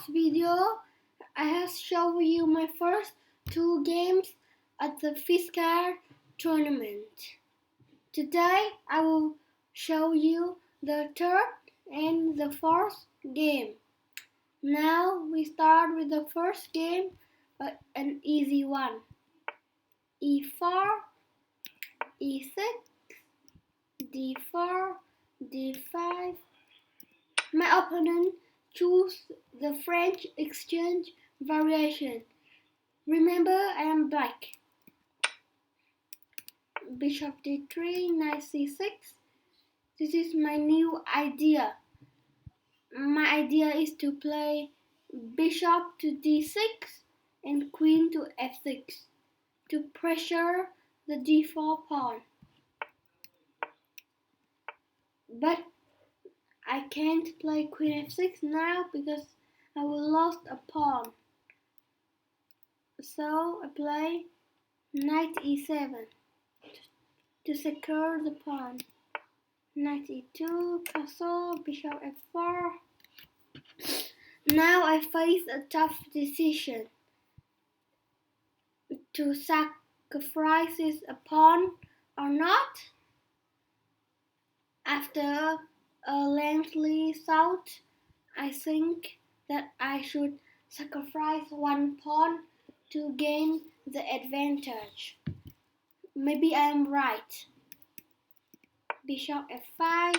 last video, I have shown you my first two games at the FISCA tournament. Today, I will show you the third and the fourth game. Now, we start with the first game, an easy one. E4, E6, D4, D5. My opponent chose the French exchange variation. Remember, I am black. Bishop D3, Knight C6. This is my new idea. My idea is to play Bishop to D6 and Queen to F6 to pressure the D4 pawn. But I can't play Queen F6 now because I will lose a pawn. So I play Knight E7 to secure the pawn. Knight E2, castle, Bishop F4. Now I face a tough decision to sacrifice a pawn or not. After a lengthy thought, I think that I should sacrifice one pawn to gain the advantage. Maybe I am right. Bishop F5,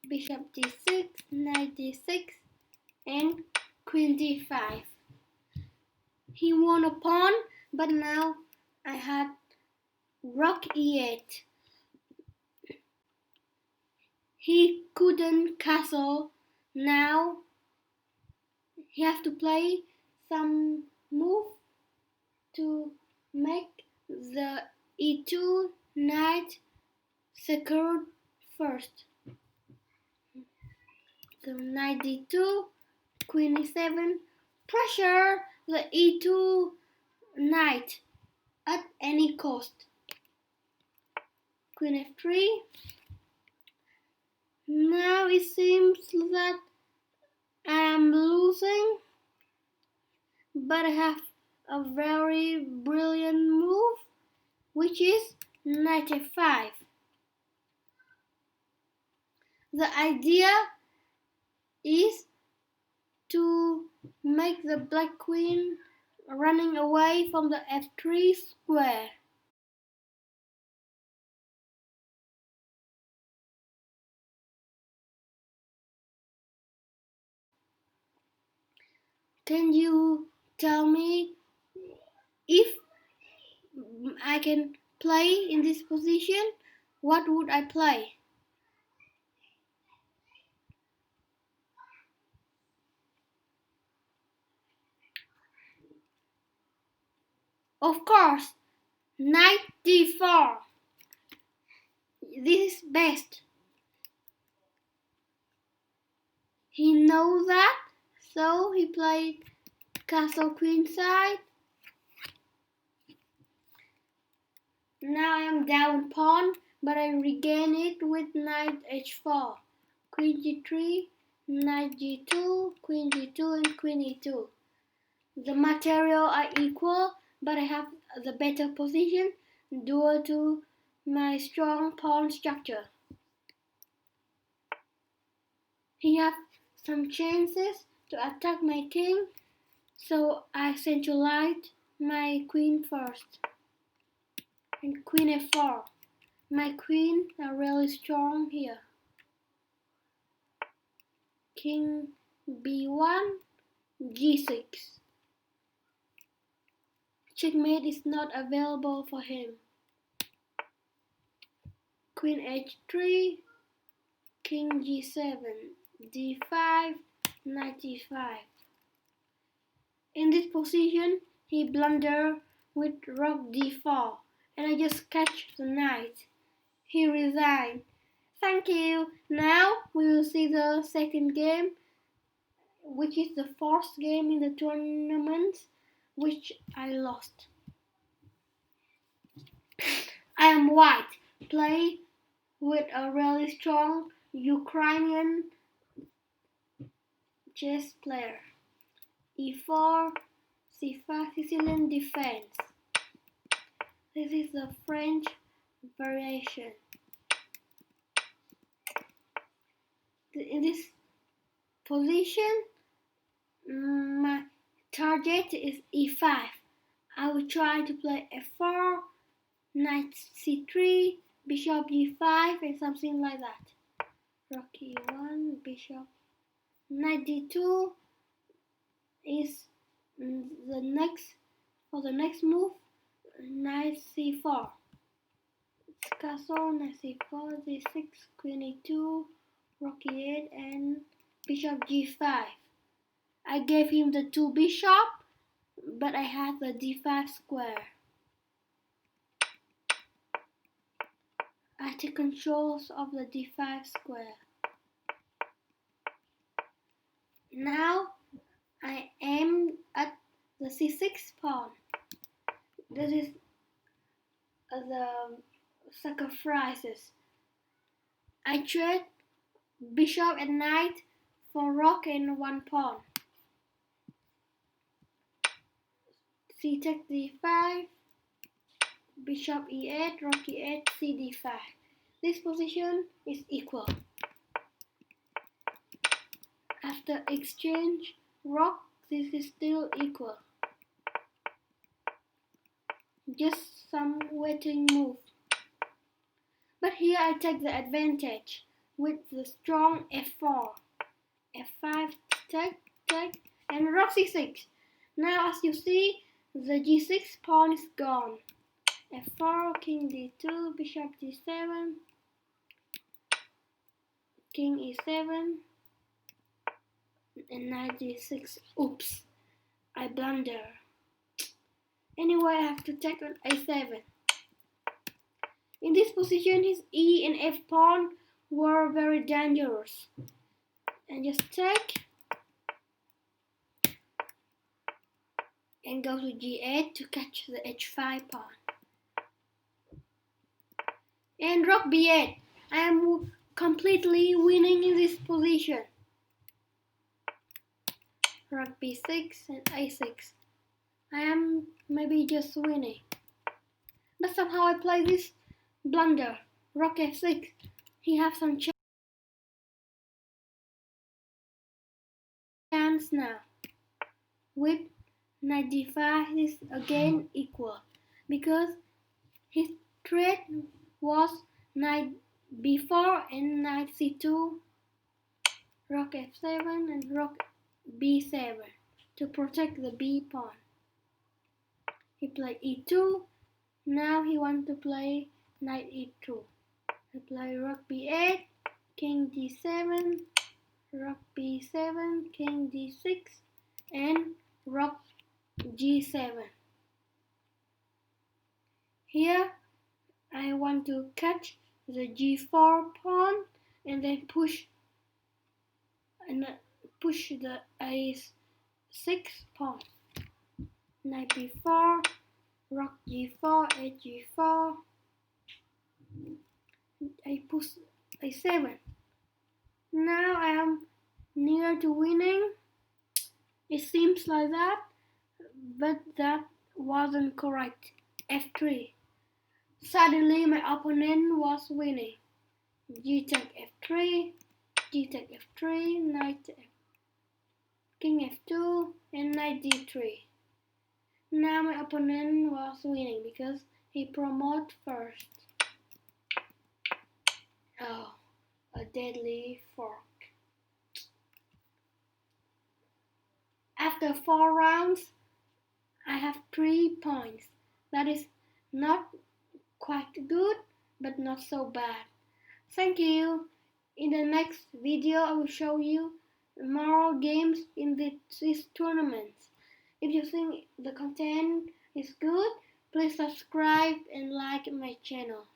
Bishop D6, Knight D6, and Queen D5. He won a pawn, but now I had Rook E8. He couldn't castle. Now he has to play some move to make the E2 knight secured first. So Knight D2, Queen E7, pressure the E2 knight at any cost. Queen F3. Now it seems that I am losing, but I have a very brilliant move, which is Knight F5. The idea is to make the black queen running away from the F3 square. Can you tell me if I can play in this position? What would I play? Of course, Knight D4. This is best. He knows that, so he played castle queenside. Now I am down pawn, but I regain it with Knight H4. Queen G3, Knight G2, Queen G2, and Queen E2. The material are equal, but I have the better position due to my strong pawn structure. He has some chances to attack my king, so I centralize my queen first. And Queen F4. My queen are really strong here. King B1, G6. Checkmate is not available for him. Queen H3, King G7, D5, Knight D5. In this position, he blundered with Rook D4, and I just catch the knight. He resigned. Thank you. Now we will see the second game, which is the fourth game in the tournament, which I lost. I am white. Play with a really strong Ukrainian chess player. E4, C5, Sicilian defense. This is the French variation. In this position, my target is E5. I will try to play F4, Knight C3, Bishop G5, and something like that. Rook E1, Bishop. Knight D2 is the next move. Knight C4. Castle, Knight C4, D6, Queen E2, Rook E8, and Bishop G5. I gave him the 2 bishop, but I had the D5 square. I take control of the D5 square. Now I aim at the C6 pawn. This is the sacrifices. I trade bishop and knight for rook and 1 pawn. C takes D5, Bishop E8, Rook E8, C D5. This position is equal. After exchange rook, this is still equal. Just some waiting move. But here I take the advantage with the strong F4. F5, take, and Rook C6. Now as you see, the G6 pawn is gone. F4, King D2, Bishop D7, King E7, and Knight D6. Oops, I blunder. Anyway, I have to take on A7. In this position, his E and F pawn were very dangerous. And just take and go to G8 to catch the H5 pawn. And Rook B8. I am completely winning in this position. Rook B6 and A6. I am maybe just winning. But somehow I play this blunder. Rook F6. He has some chance now. With Knight D5 is again equal. Because his threat was Knight B4 and Knight C2, Rook F7 and Rook B7 to protect the B pawn. He played E2. Now he wants to play Knight E2. He played Rook B8, King D7, Rook B7, King D6, and Rook G7. Here I want to catch the G4 pawn and then push the A6 pawn. Knight B4, Rook G4, H4. I push A7. Now I am near to winning. It seems like that, but that wasn't correct. F3. Suddenly my opponent was winning. G take F3, G take F3, Knight King F2, and Knight D3. Now my opponent was winning because he promoted first. Oh, a deadly fork. After 4 rounds, I have 3 points. That is not quite good, but not so bad. Thank you. In the next video, I will show you more games in this tournament. If you think the content is good, please subscribe and like my channel.